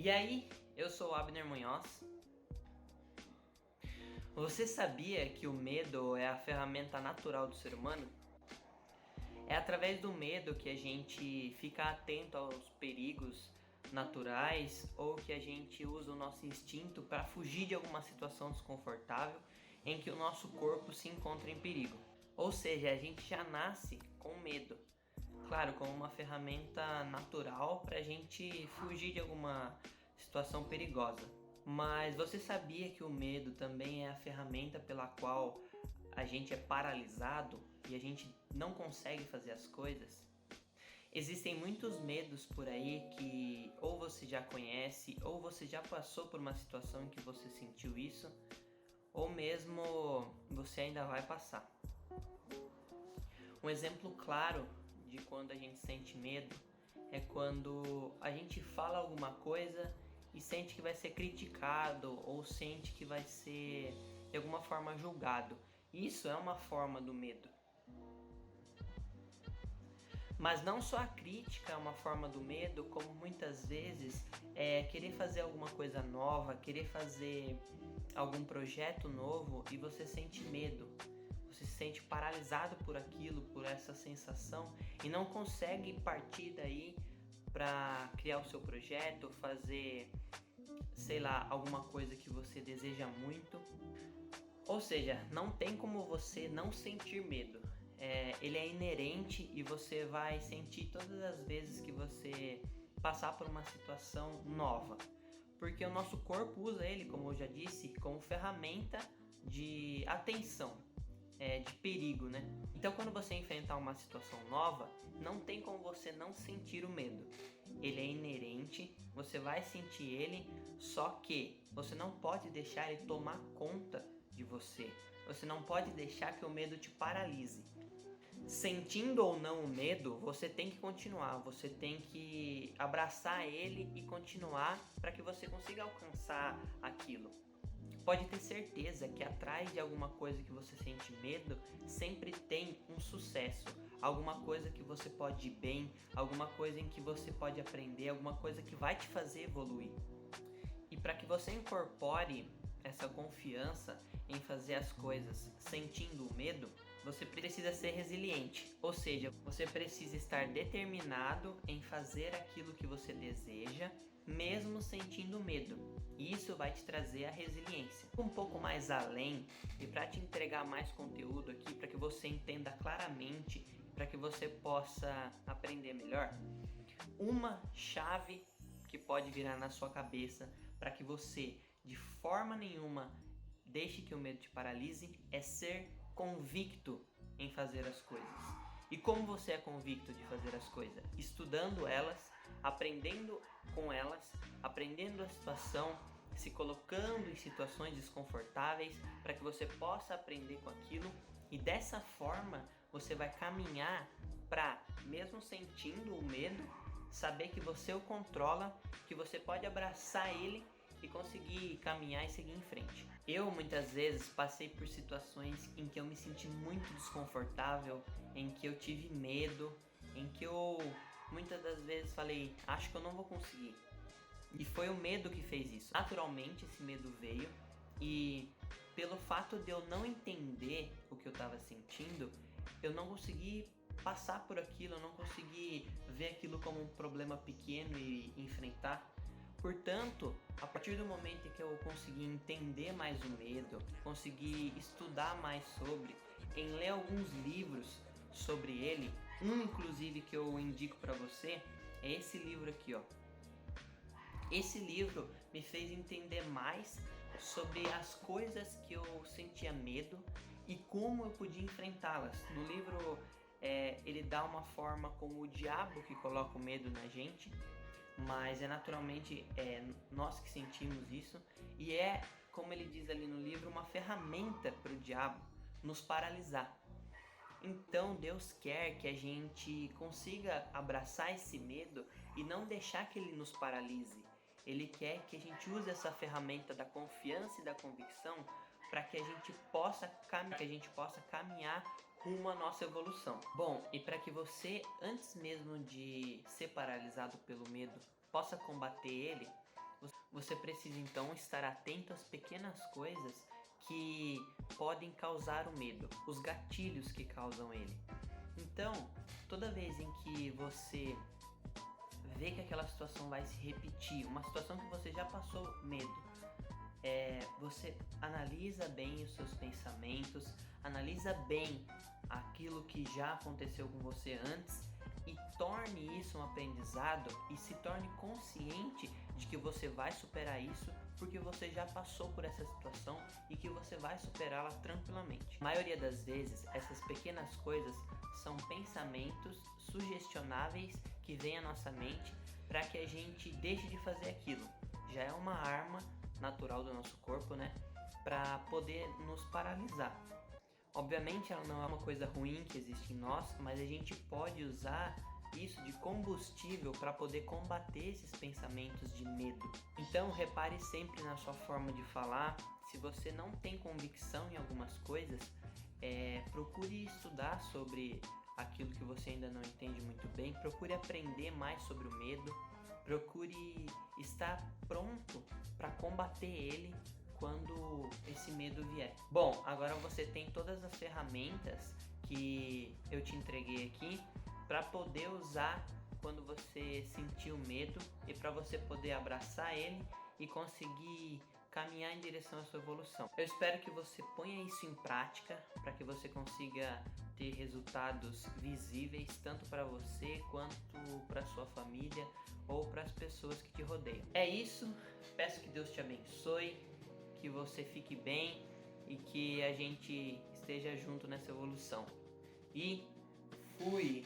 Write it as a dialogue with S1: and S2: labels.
S1: E aí, eu sou o Abner Munhoz. Você sabia que o medo é a ferramenta natural do ser humano? É através do medo que a gente fica atento aos perigos naturais ou que a gente usa o nosso instinto para fugir de alguma situação desconfortável em que o nosso corpo se encontra em perigo. Ou seja, a gente já nasce com medo. Claro, como uma ferramenta natural para a gente fugir de alguma situação perigosa. Mas você sabia que o medo também é a ferramenta pela qual a gente é paralisado e a gente não consegue fazer as coisas? Existem muitos medos por aí que ou você já conhece, ou você já passou por uma situação em que você sentiu isso, ou mesmo você ainda vai passar. Um exemplo claro de quando a gente sente medo é quando a gente fala alguma coisa e sente que vai ser criticado ou sente que vai ser de alguma forma julgado. Isso é uma forma do medo. Mas não só a crítica é uma forma do medo, como muitas vezes querer fazer alguma coisa nova, querer fazer algum projeto novo e você sente medo. Você se sente paralisado por aquilo, por essa sensação e não consegue partir daí para criar o seu projeto, fazer, sei lá, alguma coisa que você deseja muito. Ou seja, não tem como você não sentir medo. Ele é inerente e você vai sentir todas as vezes que você passar por uma situação nova. Porque o nosso corpo usa ele, como eu já disse, como ferramenta de atenção, de perigo, né? Então, quando você enfrentar uma situação nova, não tem como você não sentir o medo. Ele é inerente, você vai sentir ele, só que você não pode deixar ele tomar conta de você. Você não pode deixar que o medo te paralise. Sentindo ou não o medo, você tem que continuar, você tem que abraçar ele e continuar para que você consiga alcançar aquilo. Pode ter certeza que atrás de alguma coisa que você sente medo, sempre tem um sucesso, alguma coisa que você pode ir bem, alguma coisa em que você pode aprender, alguma coisa que vai te fazer evoluir. E para que você incorpore essa confiança em fazer as coisas sentindo o medo, você precisa ser resiliente, ou seja, você precisa estar determinado em fazer aquilo que você deseja, mesmo sentindo medo. E isso vai te trazer a resiliência. Um pouco mais além, e para te entregar mais conteúdo aqui, para que você entenda claramente, para que você possa aprender melhor, uma chave que pode virar na sua cabeça para que você, de forma nenhuma, deixe que o medo te paralise é ser convicto em fazer as coisas. E como você é convicto de fazer as coisas? Estudando elas, aprendendo com elas, aprendendo a situação, se colocando em situações desconfortáveis para que você possa aprender com aquilo e dessa forma você vai caminhar para, mesmo sentindo o medo, saber que você o controla, que você pode abraçar ele e conseguir caminhar e seguir em frente. Eu muitas vezes passei por situações em que eu me senti muito desconfortável, em que eu tive medo, em que eu muitas das vezes falei, acho que eu não vou conseguir. E foi o medo que fez isso. Naturalmente esse medo veio e pelo fato de eu não entender o que eu estava sentindo, eu não consegui passar por aquilo, eu não consegui ver aquilo como um problema pequeno e enfrentar. Portanto, a partir do momento em que eu consegui entender mais o medo, consegui estudar mais sobre, em ler alguns livros sobre ele, um inclusive que eu indico para você é esse livro aqui, ó. Esse livro me fez entender mais sobre as coisas que eu sentia medo e como eu podia enfrentá-las. No livro ele dá uma forma como o diabo que coloca o medo na gente, mas naturalmente nós que sentimos isso e como ele diz ali no livro, uma ferramenta para o diabo nos paralisar. Então Deus quer que a gente consiga abraçar esse medo e não deixar que ele nos paralise. Ele quer que a gente use essa ferramenta da confiança e da convicção para que a gente possa caminhar rumo à nossa evolução. Bom, e para que você, antes mesmo de ser paralisado pelo medo, possa combater ele, Você precisa então estar atento às pequenas coisas que podem causar o medo, os gatilhos que causam ele. Então, toda vez em que você vê que aquela situação vai se repetir, uma situação que você já passou medo, você analisa bem os seus pensamentos, analisa bem aquilo que já aconteceu com você antes e torne isso um aprendizado e se torne consciente de que você vai superar isso porque você já passou por essa situação e que você vai superá-la tranquilamente. A maioria das vezes, essas pequenas coisas são pensamentos sugestionáveis que vêm à nossa mente para que a gente deixe de fazer aquilo. Já é uma arma natural do nosso corpo, né, para poder nos paralisar. Obviamente ela não é uma coisa ruim que existe em nós, mas a gente pode usar isso de combustível para poder combater esses pensamentos de medo. Então repare sempre na sua forma de falar. Se você não tem convicção em algumas coisas, procure estudar sobre aquilo que você ainda não entende muito bem, procure aprender mais sobre o medo, procure estar pronto para combater ele quando esse medo vier. Bom, agora você tem todas as ferramentas que eu te entreguei aqui para poder usar quando você sentir o medo e para você poder abraçar ele e conseguir caminhar em direção à sua evolução. Eu espero que você ponha isso em prática para que você consiga ter resultados visíveis tanto para você quanto para sua família ou para as pessoas que te rodeiam. É isso, peço que Deus te abençoe, que você fique bem e que a gente esteja junto nessa evolução. E fui!